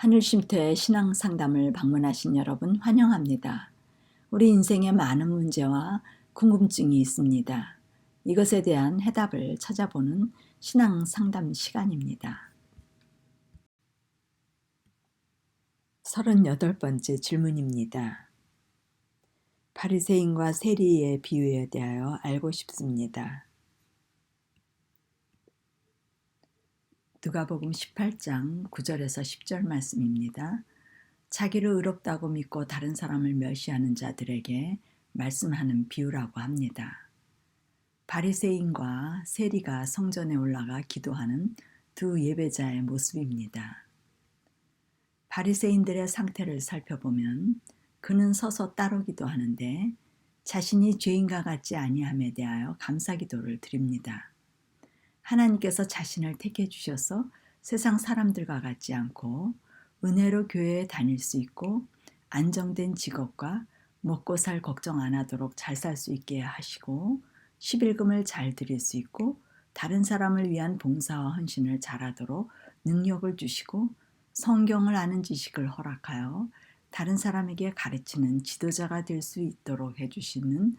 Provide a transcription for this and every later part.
하늘쉼터의 신앙 상담을 방문하신 여러분 환영합니다. 우리 인생에 많은 문제와 궁금증이 있습니다. 이것에 대한 해답을 찾아보는 신앙 상담 시간입니다. 38번째 질문입니다. 바리새인과 세리의 비유에 대하여 알고 싶습니다. 누가복음 18장 9절에서 10절 말씀입니다. 자기를 의롭다고 믿고 다른 사람을 멸시하는 자들에게 말씀하는 비유라고 합니다. 바리새인과 세리가 성전에 올라가 기도하는 두 예배자의 모습입니다. 바리새인들의 상태를 살펴보면 그는 서서 따로 기도하는데 자신이 죄인과 같지 아니함에 대하여 감사기도를 드립니다. 하나님께서 자신을 택해 주셔서 세상 사람들과 같지 않고 은혜로 교회에 다닐 수 있고 안정된 직업과 먹고 살 걱정 안 하도록 잘 살 수 있게 하시고 11금을 잘 드릴 수 있고 다른 사람을 위한 봉사와 헌신을 잘하도록 능력을 주시고 성경을 아는 지식을 허락하여 다른 사람에게 가르치는 지도자가 될 수 있도록 해주시는,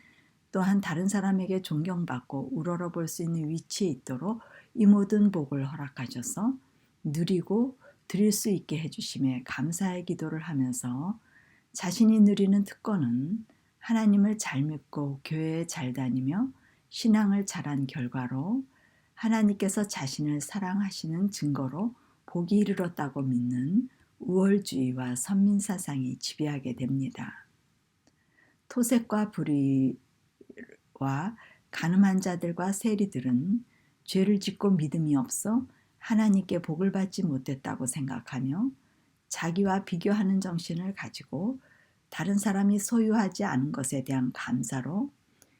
또한 다른 사람에게 존경받고 우러러 볼 수 있는 위치에 있도록 이 모든 복을 허락하셔서 누리고 드릴 수 있게 해주심에 감사의 기도를 하면서 자신이 누리는 특권은 하나님을 잘 믿고 교회에 잘 다니며 신앙을 잘한 결과로 하나님께서 자신을 사랑하시는 증거로 복이 이르렀다고 믿는 우월주의와 선민사상이 지배하게 됩니다. 토색과 불의와 간음한 자들과 세리들은 죄를 짓고 믿음이 없어 하나님께 복을 받지 못했다고 생각하며 자기와 비교하는 정신을 가지고 다른 사람이 소유하지 않은 것에 대한 감사로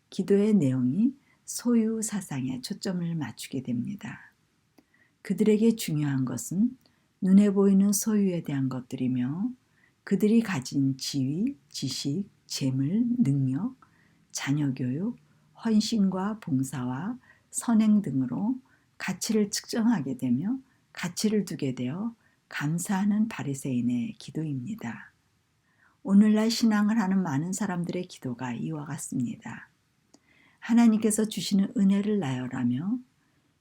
기도의 내용이 소유 사상에 초점을 맞추게 됩니다. 그들에게 중요한 것은 눈에 보이는 소유에 대한 것들이며 그들이 가진 지위, 지식, 재물, 능력, 자녀 교육, 헌신과 봉사와 선행 등으로 가치를 측정하게 되며 가치를 두게 되어 감사하는 바리새인의 기도입니다. 오늘날 신앙을 하는 많은 사람들의 기도가 이와 같습니다. 하나님께서 주시는 은혜를 나열하며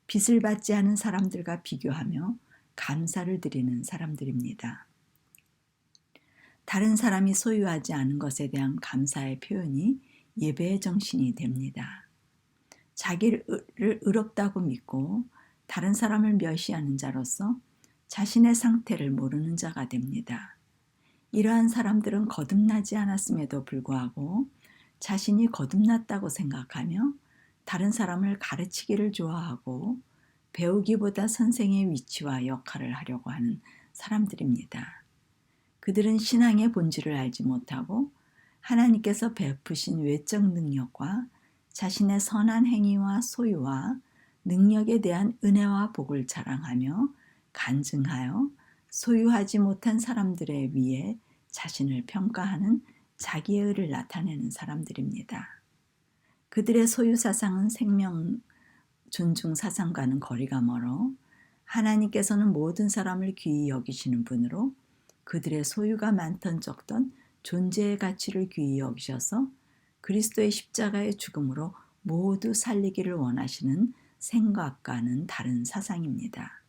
빚을 받지 않은 사람들과 비교하며 감사를 드리는 사람들입니다. 다른 사람이 소유하지 않은 것에 대한 감사의 표현이 예배의 정신이 됩니다. 자기를 의롭다고 믿고 다른 사람을 멸시하는 자로서 자신의 상태를 모르는 자가 됩니다. 이러한 사람들은 거듭나지 않았음에도 불구하고 자신이 거듭났다고 생각하며 다른 사람을 가르치기를 좋아하고 배우기보다 선생의 위치와 역할을 하려고 하는 사람들입니다. 그들은 신앙의 본질을 알지 못하고 하나님께서 베푸신 외적 능력과 자신의 선한 행위와 소유와 능력에 대한 은혜와 복을 자랑하며 간증하여 소유하지 못한 사람들의 위에 자신을 평가하는 자기의 의를 나타내는 사람들입니다. 그들의 소유 사상은 생명 존중 사상과는 거리가 멀어 하나님께서는 모든 사람을 귀히 여기시는 분으로 그들의 소유가 많던 적던 존재의 가치를 귀히 여기셔서 그리스도의 십자가의 죽음으로 모두 살리기를 원하시는 생각과는 다른 사상입니다.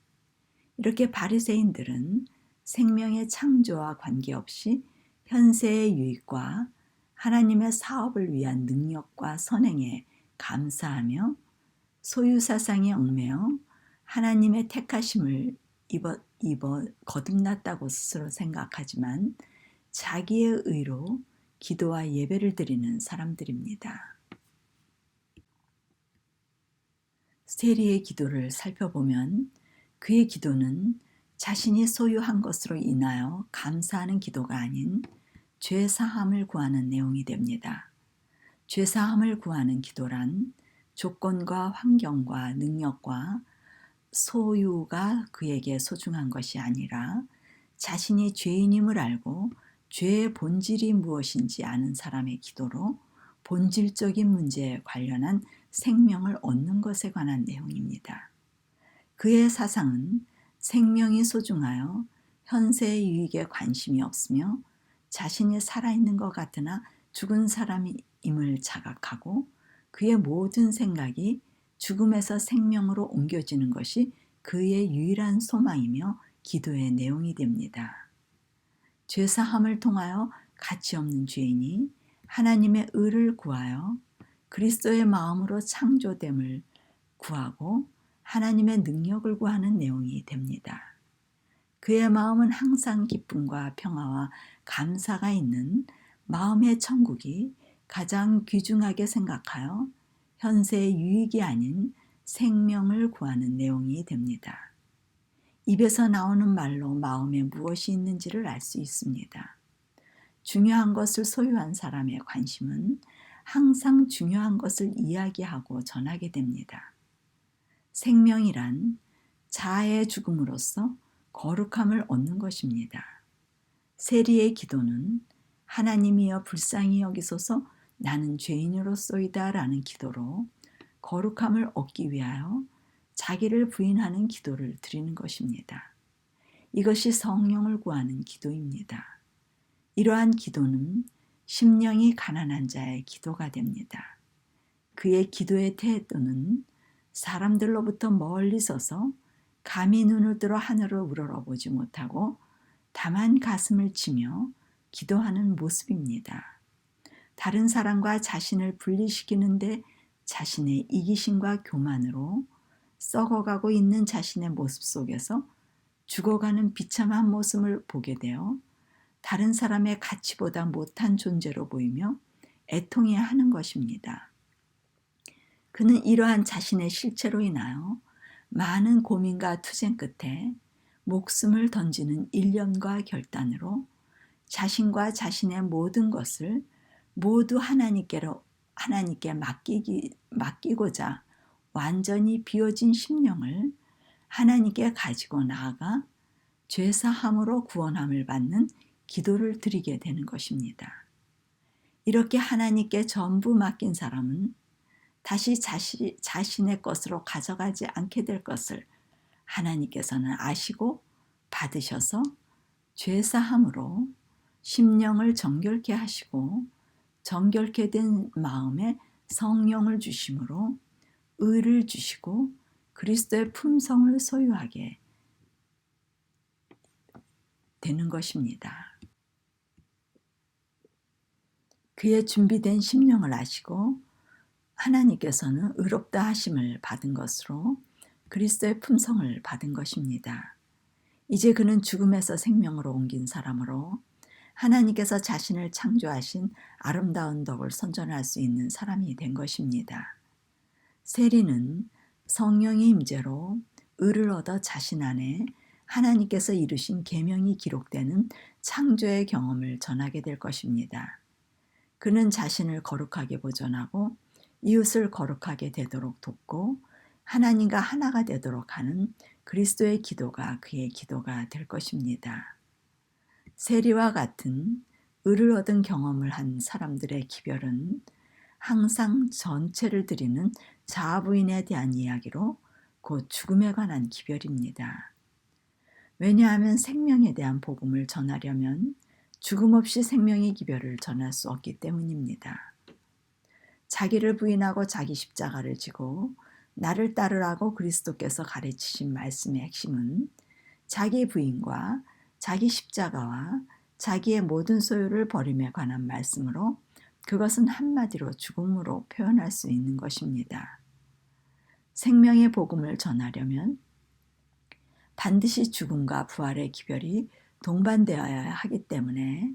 이렇게 바리새인들은 생명의 창조와 관계없이 현세의 유익과 하나님의 사업을 위한 능력과 선행에 감사하며 소유 사상에 얽매여 하나님의 택하심을 입어 거듭났다고 스스로 생각하지만 자기의 의로 기도와 예배를 드리는 사람들입니다. 세리의 기도를 살펴보면 그의 기도는 자신이 소유한 것으로 인하여 감사하는 기도가 아닌 죄사함을 구하는 내용이 됩니다. 죄사함을 구하는 기도란 조건과 환경과 능력과 소유가 그에게 소중한 것이 아니라 자신이 죄인임을 알고 죄의 본질이 무엇인지 아는 사람의 기도로 본질적인 문제에 관련한 생명을 얻는 것에 관한 내용입니다. 그의 사상은 생명이 소중하여 현세의 유익에 관심이 없으며 자신이 살아있는 것 같으나 죽은 사람임을 자각하고 그의 모든 생각이 죽음에서 생명으로 옮겨지는 것이 그의 유일한 소망이며 기도의 내용이 됩니다. 죄사함을 통하여 가치없는 죄인이 하나님의 의를 구하여 그리스도의 마음으로 창조됨을 구하고 하나님의 능력을 구하는 내용이 됩니다. 그의 마음은 항상 기쁨과 평화와 감사가 있는 마음의 천국이 가장 귀중하게 생각하여 현세의 유익이 아닌 생명을 구하는 내용이 됩니다. 입에서 나오는 말로 마음에 무엇이 있는지를 알 수 있습니다. 중요한 것을 소유한 사람의 관심은 항상 중요한 것을 이야기하고 전하게 됩니다. 생명이란 자아의 죽음으로써 거룩함을 얻는 것입니다. 세리의 기도는 하나님이여 불쌍히 여기소서 나는 죄인으로소이다 라는 기도로 거룩함을 얻기 위하여 자기를 부인하는 기도를 드리는 것입니다. 이것이 성령을 구하는 기도입니다. 이러한 기도는 심령이 가난한 자의 기도가 됩니다. 그의 기도의 태도는 사람들로부터 멀리 서서 감히 눈을 들어 하늘을 우러러보지 못하고 다만 가슴을 치며 기도하는 모습입니다. 다른 사람과 자신을 분리시키는데 자신의 이기심과 교만으로 썩어가고 있는 자신의 모습 속에서 죽어가는 비참한 모습을 보게 되어 다른 사람의 가치보다 못한 존재로 보이며 애통해하는 것입니다. 그는 이러한 자신의 실체로 인하여 많은 고민과 투쟁 끝에 목숨을 던지는 일념과 결단으로 자신과 자신의 모든 것을 모두 하나님께 맡기고자 완전히 비워진 심령을 하나님께 가지고 나아가 죄사함으로 구원함을 받는 기도를 드리게 되는 것입니다. 이렇게 하나님께 전부 맡긴 사람은 다시 자신의 것으로 가져가지 않게 될 것을 하나님께서는 아시고 받으셔서 죄사함으로 심령을 정결케 하시고 정결케 된 마음에 성령을 주심으로 의를 주시고 그리스도의 품성을 소유하게 되는 것입니다. 그의 준비된 심령을 아시고 하나님께서는 의롭다 하심을 받은 것으로 그리스도의 품성을 받은 것입니다. 이제 그는 죽음에서 생명으로 옮긴 사람으로 하나님께서 자신을 창조하신 아름다운 덕을 선전할 수 있는 사람이 된 것입니다. 세리는 성령의 임재로 의를 얻어 자신 안에 하나님께서 이루신 계명이 기록되는 창조의 경험을 전하게 될 것입니다. 그는 자신을 거룩하게 보존하고 이웃을 거룩하게 되도록 돕고 하나님과 하나가 되도록 하는 그리스도의 기도가 그의 기도가 될 것입니다. 세리와 같은 의를 얻은 경험을 한 사람들의 기별은 항상 전체를 드리는 자아부인에 대한 이야기로 곧 죽음에 관한 기별입니다. 왜냐하면 생명에 대한 복음을 전하려면 죽음 없이 생명의 기별을 전할 수 없기 때문입니다. 자기를 부인하고 자기 십자가를 지고 나를 따르라고 그리스도께서 가르치신 말씀의 핵심은 자기 부인과 자기 십자가와 자기의 모든 소유를 버림에 관한 말씀으로 그것은 한마디로 죽음으로 표현할 수 있는 것입니다. 생명의 복음을 전하려면 반드시 죽음과 부활의 기별이 동반되어야 하기 때문에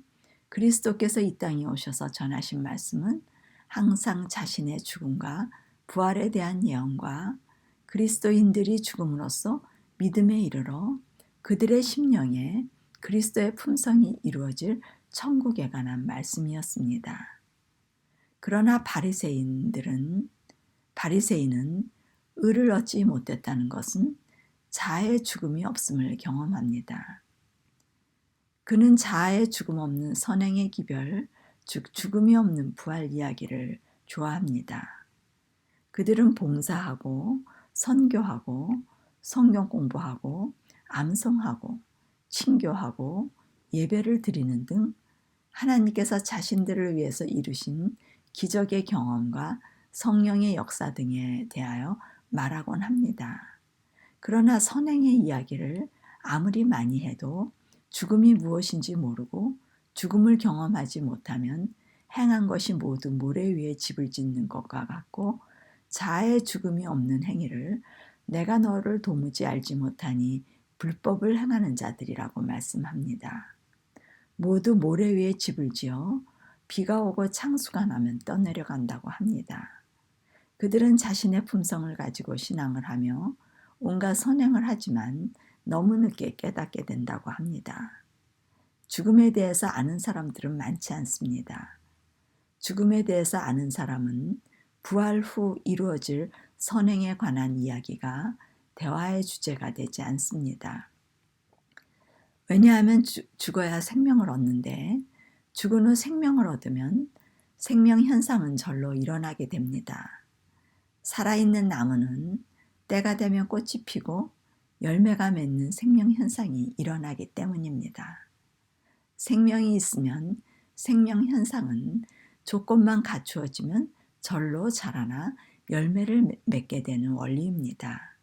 그리스도께서 이 땅에 오셔서 전하신 말씀은 항상 자신의 죽음과 부활에 대한 예언과 그리스도인들이 죽음으로써 믿음에 이르러 그들의 심령에 그리스도의 품성이 이루어질 천국에 관한 말씀이었습니다. 그러나 바리새인은 의를 얻지 못했다는 것은 자아의 죽음이 없음을 경험합니다. 그는 자아의 죽음 없는 선행의 기별, 즉 죽음이 없는 부활 이야기를 좋아합니다. 그들은 봉사하고 선교하고 성경 공부하고 암송하고 친교하고 예배를 드리는 등 하나님께서 자신들을 위해서 이루신 기적의 경험과 성령의 역사 등에 대하여 말하곤 합니다. 그러나 선행의 이야기를 아무리 많이 해도 죽음이 무엇인지 모르고 죽음을 경험하지 못하면 행한 것이 모두 모래 위에 집을 짓는 것과 같고, 자아의 죽음이 없는 행위를 내가 너를 도무지 알지 못하니 불법을 행하는 자들이라고 말씀합니다. 모두 모래 위에 집을 지어 비가 오고 창수가 나면 떠내려간다고 합니다. 그들은 자신의 품성을 가지고 신앙을 하며 온갖 선행을 하지만 너무 늦게 깨닫게 된다고 합니다. 죽음에 대해서 아는 사람들은 많지 않습니다. 죽음에 대해서 아는 사람은 부활 후 이루어질 선행에 관한 이야기가 대화의 주제가 되지 않습니다. 왜냐하면 죽어야 생명을 얻는데, 죽은 후 생명을 얻으면 생명 현상은 절로 일어나게 됩니다. 살아있는 나무는 때가 되면 꽃이 피고 열매가 맺는 생명 현상이 일어나기 때문입니다. 생명이 있으면 생명 현상은 조건만 갖추어지면 절로 자라나 열매를 맺게 되는 원리입니다.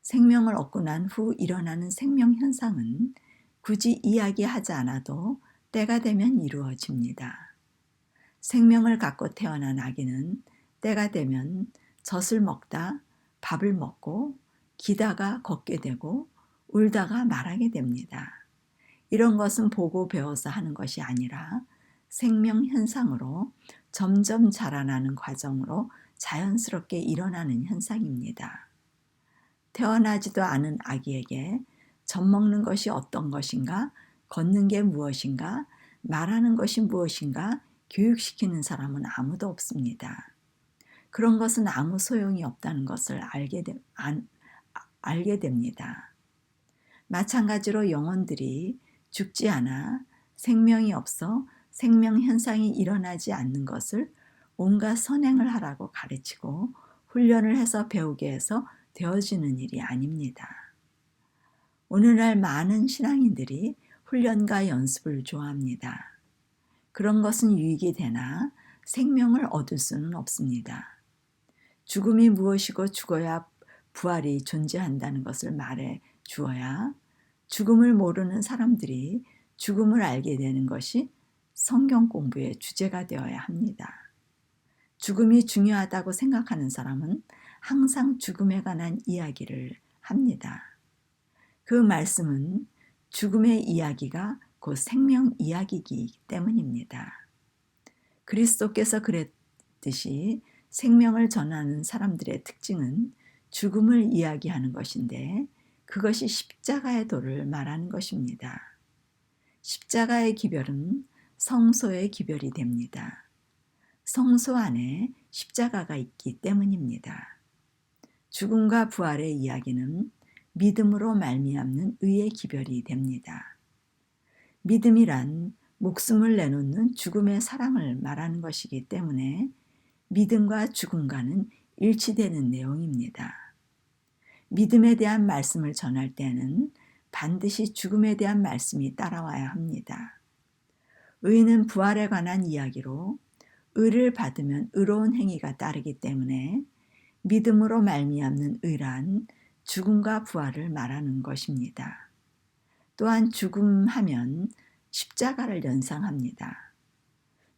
생명을 얻고 난 후 일어나는 생명 현상은 굳이 이야기하지 않아도 때가 되면 이루어집니다. 생명을 갖고 태어난 아기는 때가 되면 젖을 먹다 밥을 먹고 기다가 걷게 되고 울다가 말하게 됩니다. 이런 것은 보고 배워서 하는 것이 아니라 생명 현상으로 점점 자라나는 과정으로 자연스럽게 일어나는 현상입니다. 태어나지도 않은 아기에게 젖 먹는 것이 어떤 것인가, 걷는 게 무엇인가, 말하는 것이 무엇인가 교육시키는 사람은 아무도 없습니다. 그런 것은 아무 소용이 없다는 것을 알게 됩니다. 마찬가지로 영혼들이 죽지 않아 생명이 없어 생명 현상이 일어나지 않는 것을 온갖 선행을 하라고 가르치고 훈련을 해서 배우게 해서 되어지는 일이 아닙니다. 오늘날 많은 신앙인들이 훈련과 연습을 좋아합니다. 그런 것은 유익이 되나 생명을 얻을 수는 없습니다. 죽음이 무엇이고 죽어야 부활이 존재한다는 것을 말해 주어야 죽음을 모르는 사람들이 죽음을 알게 되는 것이 성경 공부의 주제가 되어야 합니다. 죽음이 중요하다고 생각하는 사람은 항상 죽음에 관한 이야기를 합니다. 그 말씀은 죽음의 이야기가 곧 생명 이야기이기 때문입니다. 그리스도께서 그랬듯이 생명을 전하는 사람들의 특징은 죽음을 이야기하는 것인데, 그것이 십자가의 도를 말하는 것입니다. 십자가의 기별은 성소의 기별이 됩니다. 성소 안에 십자가가 있기 때문입니다. 죽음과 부활의 이야기는 믿음으로 말미암는 의의 기별이 됩니다. 믿음이란 목숨을 내놓는 죽음의 사랑을 말하는 것이기 때문에 믿음과 죽음과는 일치되는 내용입니다. 믿음에 대한 말씀을 전할 때는 반드시 죽음에 대한 말씀이 따라와야 합니다. 의는 부활에 관한 이야기로 의를 받으면 의로운 행위가 따르기 때문에 믿음으로 말미암는 의란 죽음과 부활을 말하는 것입니다. 또한 죽음하면 십자가를 연상합니다.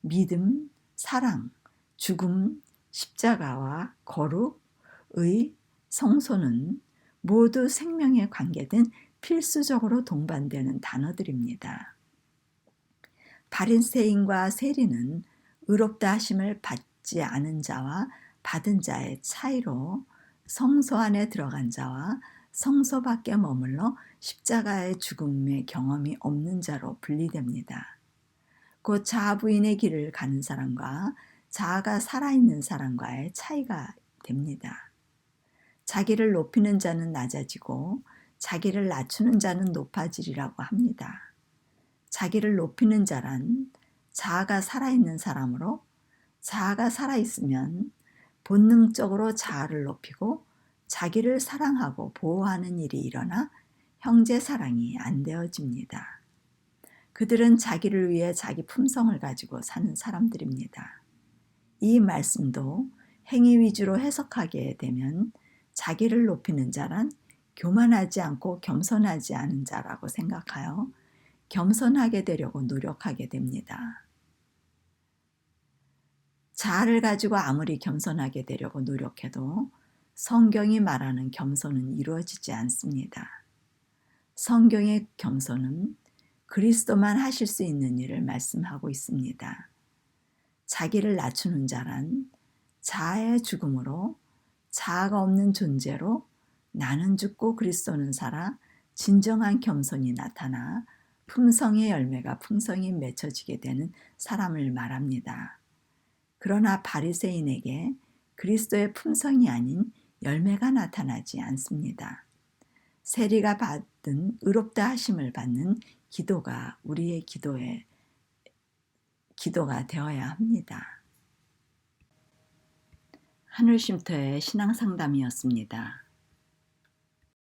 믿음, 사랑, 죽음, 십자가와 거룩, 의, 성소는 모두 생명에 관계된 필수적으로 동반되는 단어들입니다. 바리새인과 세리는 의롭다 하심을 받지 않은 자와 받은 자의 차이로 성소 안에 들어간 자와 성소 밖에 머물러 십자가의 죽음의 경험이 없는 자로 분리됩니다. 곧 자아 부인의 길을 가는 사람과 자아가 살아있는 사람과의 차이가 됩니다. 자기를 높이는 자는 낮아지고 자기를 낮추는 자는 높아지리라고 합니다. 자기를 높이는 자란 자아가 살아있는 사람으로, 자아가 살아있으면 본능적으로 자아를 높이고 자기를 사랑하고 보호하는 일이 일어나 형제 사랑이 안 되어집니다. 그들은 자기를 위해 자기 품성을 가지고 사는 사람들입니다. 이 말씀도 행위 위주로 해석하게 되면 자기를 높이는 자란 교만하지 않고 겸손하지 않은 자라고 생각하여 겸손하게 되려고 노력하게 됩니다. 자아를 가지고 아무리 겸손하게 되려고 노력해도 성경이 말하는 겸손은 이루어지지 않습니다. 성경의 겸손은 그리스도만 하실 수 있는 일을 말씀하고 있습니다. 자기를 낮추는 자란 자아의 죽음으로 자아가 없는 존재로 나는 죽고 그리스도는 살아 진정한 겸손이 나타나 품성의 열매가 풍성히 맺혀지게 되는 사람을 말합니다. 그러나 바리새인에게 그리스도의 품성이 아닌 열매가 나타나지 않습니다. 세리가 받은 의롭다 하심을 받는 기도가 우리의 기도가 되어야 합니다. 하늘쉼터의 신앙상담이었습니다.